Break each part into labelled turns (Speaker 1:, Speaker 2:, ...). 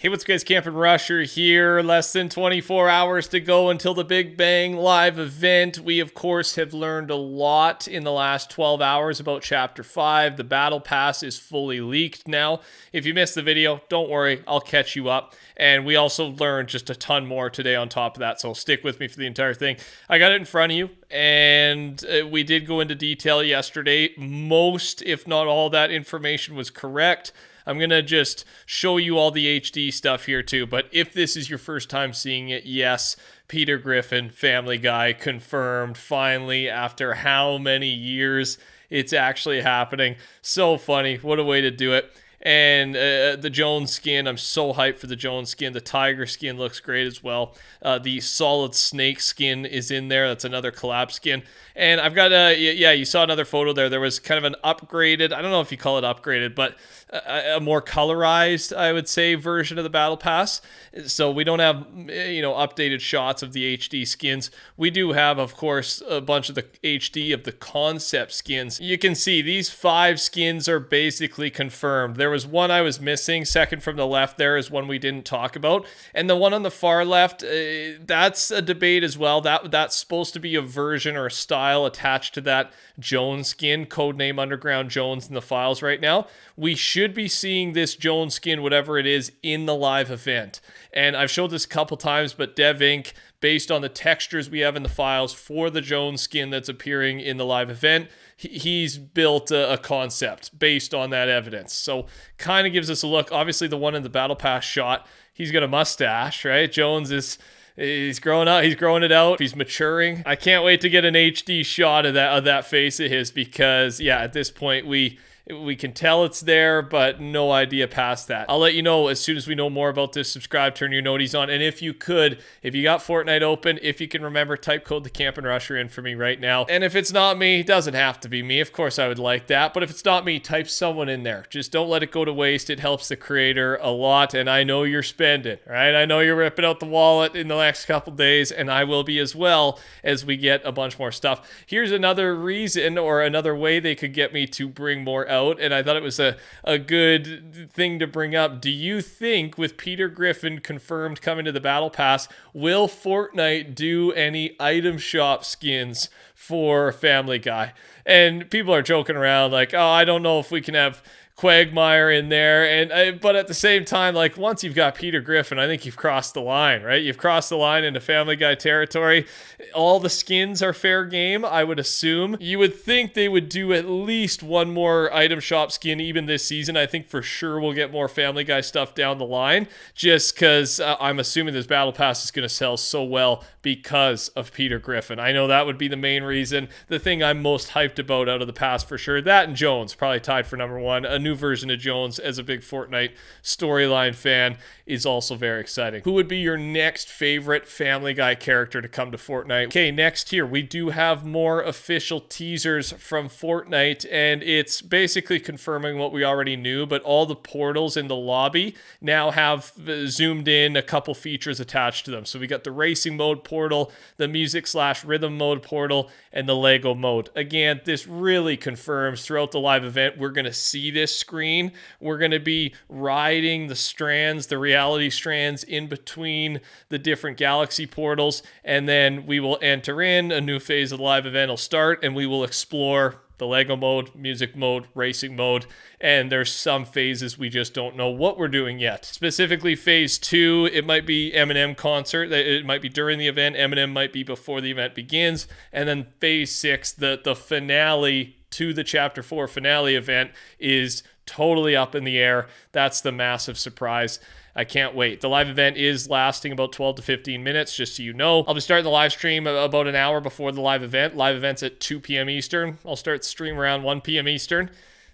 Speaker 1: Hey, what's good, guys? TheCampingRusher here. Less than 24 hours to go until the Big Bang live event. We, of course, have learned a lot in the last 12 hours about Chapter 5. The Battle Pass is fully leaked now. If you missed the video, don't worry. I'll catch you up. And we also learned just a ton more today on top of that, so stick with me for the entire thing. I got it in front of you, and we did go into detail yesterday. Most, if not all, that information was correct. I'm going to just show you all the HD stuff here too, but if this is your first time seeing it, yes, Peter Griffin, Family Guy, confirmed finally after how many years it's actually happening. So funny. What a way to do it. And the Jones skin, I'm so hyped for the Jones skin. The Tiger skin looks great as well. The Solid Snake skin is in there. That's another collab skin. And I've got yeah, you saw another photo there. There was kind of an upgraded, I don't know if you call it upgraded, but a more colorized, I would say, version of the Battle Pass. So we don't have, updated shots of the HD skins. We do have, of course, a bunch of the HD of the concept skins. You can see these 5 skins are basically confirmed. There was one I was missing. Second from the left there is one we didn't talk about. And the one on the far left, that's a debate as well. That's supposed to be a version or a style attached to that Jones skin, codename Underground Jones in the files right now. We should be seeing this Jones skin, whatever it is, in the live event. And I've showed this a couple times, but Dev Inc., based on the textures we have in the files for the Jones skin that's appearing in the live event, he's built a concept based on that evidence. So kind of gives us a look. Obviously, the one in the Battle Pass shot, he's got a mustache, right? Jones he's growing up. He's growing it out. He's maturing. I can't wait to get an HD shot of that face of his because, yeah, at this point, we can tell it's there, but no idea past that. I'll let you know as soon as we know more about this. Subscribe, turn your noties on, and if you got Fortnite open, if you can remember, type code TheCampingRusher in for me right now. And if it's not me, it doesn't have to be me. Of course, I would like that, but if it's not me, type someone in there. Just don't let it go to waste. It helps the creator a lot, and I know you're spending, right? I know you're ripping out the wallet in the next couple days, and I will be as well as we get a bunch more stuff. Here's another reason or another way they could get me to bring more out. And I thought it was a good thing to bring up. Do you think with Peter Griffin confirmed coming to the Battle Pass, will Fortnite do any item shop skins for Family Guy? And people are joking around like, oh, I don't know if we can have Quagmire in there, but at the same time, like, once you've got Peter Griffin, I think you've crossed the line, right? You've crossed the line into Family Guy territory. All the skins are fair game, I would assume. You would think they would do at least one more item shop skin even this season. I think for sure we'll get more Family Guy stuff down the line, just because I'm assuming this Battle Pass is going to sell so well because of Peter Griffin. I know that would be the main reason. The thing I'm most hyped about out of the pass for sure, that and Jones, probably tied for number one. A new version of Jones as a big Fortnite storyline fan is also very exciting. Who would be your next favorite Family Guy character to come to Fortnite? Okay, next here, we do have more official teasers from Fortnite, and it's basically confirming what we already knew, but all the portals in the lobby now have zoomed in a couple features attached to them. So we got the racing mode portal, the music/rhythm mode portal, and the Lego mode. Again, this really confirms throughout the live event, we're going to see this screen. We're going to be riding the strands, the reality strands in between the different galaxy portals, and then we will enter in a new phase of the live event will start, and we will explore the Lego mode, music mode, racing mode, and there's some phases we just don't know what we're doing yet. Specifically, phase 2, it might be Eminem concert. It might be during the event. Eminem might be before the event begins. And then phase 6, the finale to the Chapter 4 finale event is totally up in the air. That's the massive surprise. I can't wait. The live event is lasting about 12 to 15 minutes, just so you know. I'll be starting the live stream about an hour before the live event. Live event's at 2 p.m. Eastern. I'll start the stream around 1 p.m. Eastern.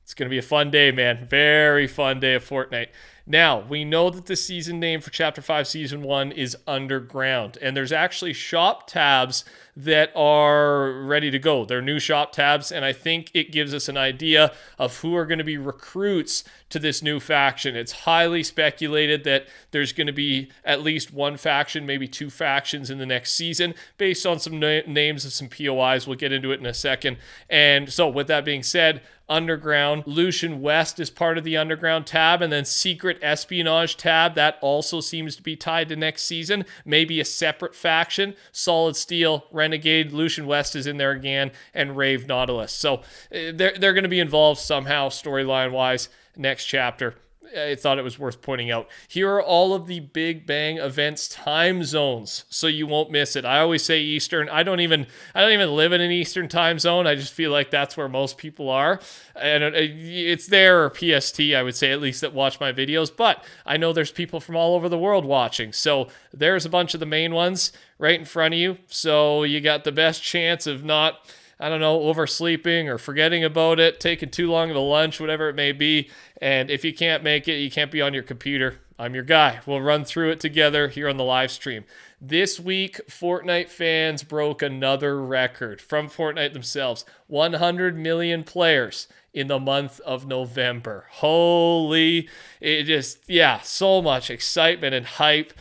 Speaker 1: It's going to be a fun day, man. Very fun day of Fortnite. Now, we know that the season name for Chapter 5 Season 1 is Underground, and there's actually shop tabs that are ready to go. They're new shop tabs, and I think it gives us an idea of who are going to be recruits to this new faction. It's highly speculated that there's going to be at least one faction, maybe 2 factions in the next season, based on some names of some POIs. We'll get into it in a second. And so with that being said, Underground, Lucian West is part of the Underground tab, and then Secret espionage tab. That also seems to be tied to next season. Maybe a separate faction. Solid Steel, Renegade, Lucian West is in there again, and Rave Nautilus. So they're going to be involved somehow storyline-wise next chapter. I thought it was worth pointing out. Here are all of the Big Bang events time zones, so you won't miss it. I always say Eastern. I don't even live in an Eastern time zone. I just feel like that's where most people are. And it's there, or PST, I would say, at least, that watch my videos. But I know there's people from all over the world watching. So there's a bunch of the main ones right in front of you. So you got the best chance of not, I don't know, oversleeping or forgetting about it, taking too long of a lunch, whatever it may be. And if you can't make it, you can't be on your computer, I'm your guy. We'll run through it together here on the live stream. This week, Fortnite fans broke another record from Fortnite themselves. 100 million players in the month of November. Holy, it just, yeah, so much excitement and hype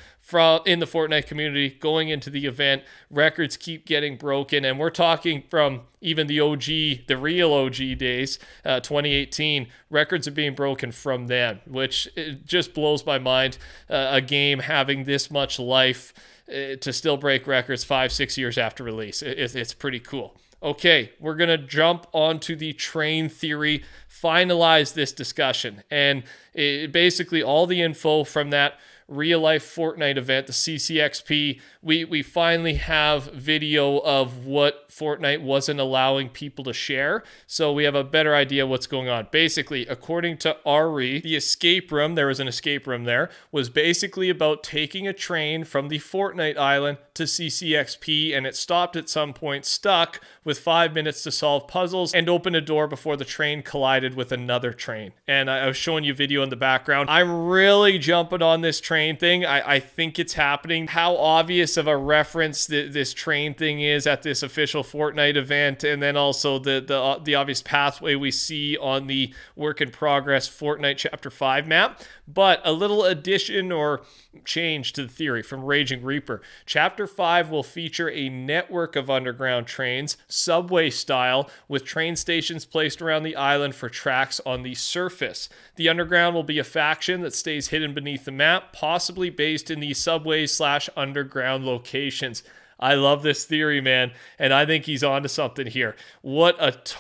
Speaker 1: in the Fortnite community going into the event. Records keep getting broken, and we're talking from even the OG, the real OG days, 2018. Records are being broken from then, which it just blows my mind. A game having this much life to still break records 5-6 years after release. It's pretty cool. Okay, we're going to jump onto the train theory, finalize this discussion, and basically all the info from that real-life Fortnite event, the CCXP, we finally have video of what Fortnite wasn't allowing people to share, so we have a better idea what's going on. Basically, according to Ari, the escape room, there was an escape room there, was basically about taking a train from the Fortnite island to CCXP, and it stopped at some point, stuck, with 5 minutes to solve puzzles and open a door before the train collided with another train. And I was showing you video in the background. I'm really jumping on this train thing. I think it's happening. How obvious of a reference this train thing is at this official Fortnite event, and then also the obvious pathway we see on the work in progress Fortnite Chapter 5 map. But a little addition or change to the theory from Raging Reaper. Chapter 5 will feature a network of underground trains, subway style, with train stations placed around the island for tracks on the surface. The underground will be a faction that stays hidden beneath the map, possibly based in the subway/underground locations. I love this theory, man, and I think he's onto something here. That's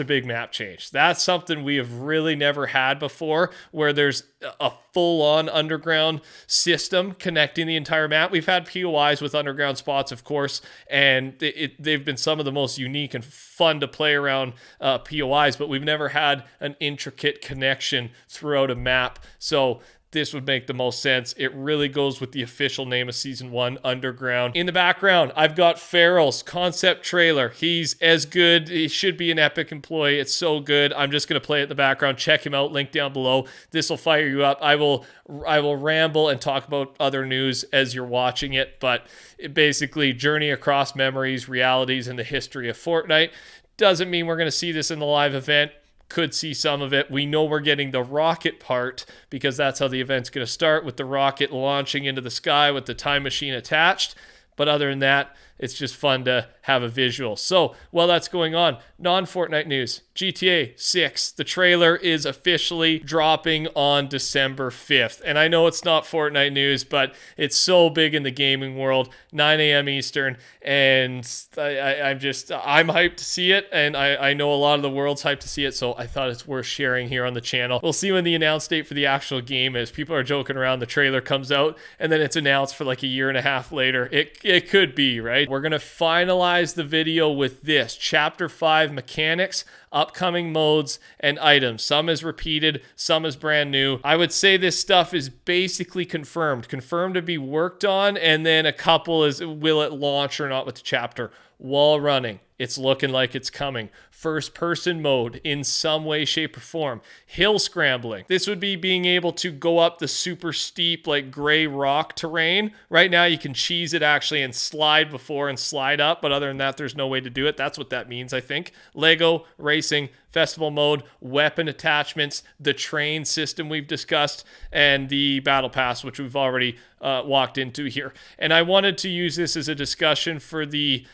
Speaker 1: a big map change. That's something we have really never had before, where there's a full-on underground system connecting the entire map. We've had POIs with underground spots, of course, and they've been some of the most unique and fun to play around POIs, but we've never had an intricate connection throughout a map. So this would make the most sense. It really goes with the official name of Season 1, Underground. In the background, I've got Farrell's concept trailer. He's as good. He should be an Epic employee. It's so good. I'm just going to play it in the background. Check him out. Link down below. This will fire you up. I will ramble and talk about other news as you're watching it, but basically, journey across memories, realities, and the history of Fortnite. Doesn't mean we're going to see this in the live event. Could see some of it. We know we're getting the rocket part because that's how the event's going to start, with the rocket launching into the sky with the time machine attached. But other than that, it's just fun to have a visual. So while that's going on, non-Fortnite news, GTA 6, the trailer is officially dropping on December 5th. And I know it's not Fortnite news, but it's so big in the gaming world, 9 a.m. Eastern, and I'm hyped to see it, and I know a lot of the world's hyped to see it, so I thought it's worth sharing here on the channel. We'll see when the announce date for the actual game is. People are joking around, the trailer comes out, and then it's announced for like a year and a half later. It could be, right? We're going to finalize the video with this. Chapter 5 mechanics, upcoming modes, and items. Some is repeated, some is brand new. I would say this stuff is basically confirmed to be worked on, and then a couple is, will it launch or not with the chapter? Wall running, it's looking like it's coming. First person mode in some way, shape, or form. Hill scrambling. This would be being able to go up the super steep, like gray rock terrain. Right now you can cheese it actually and slide before and slide up, but other than that, there's no way to do it. That's what that means, I think. Lego, racing, festival mode, weapon attachments, the train system we've discussed, and the battle pass, which we've already walked into here. And I wanted to use this as a discussion for the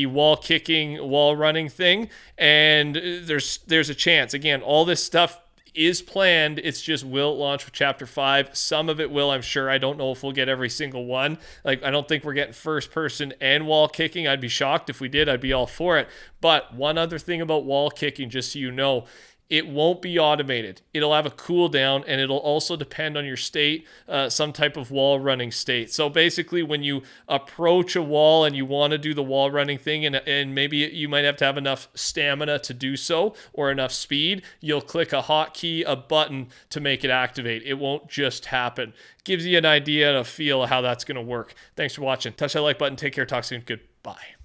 Speaker 1: wall kicking, wall running thing, and there's a chance. Again, all this stuff is planned. It's just, will it launch with Chapter 5? Some of it will, I'm sure. I don't know if we'll get every single one. Like, I don't think we're getting first person and wall kicking. I'd be shocked if we did. I'd be all for it. But one other thing about wall kicking, just so you know, it won't be automated. It'll have a cooldown, and it'll also depend on your state, some type of wall running state. So basically, when you approach a wall and you want to do the wall running thing, and maybe you might have to have enough stamina to do so or enough speed, you'll click a hotkey, a button to make it activate. It won't just happen. Gives you an idea and a feel of how that's going to work. Thanks for watching. Touch that like button. Take care. Talk soon. Goodbye.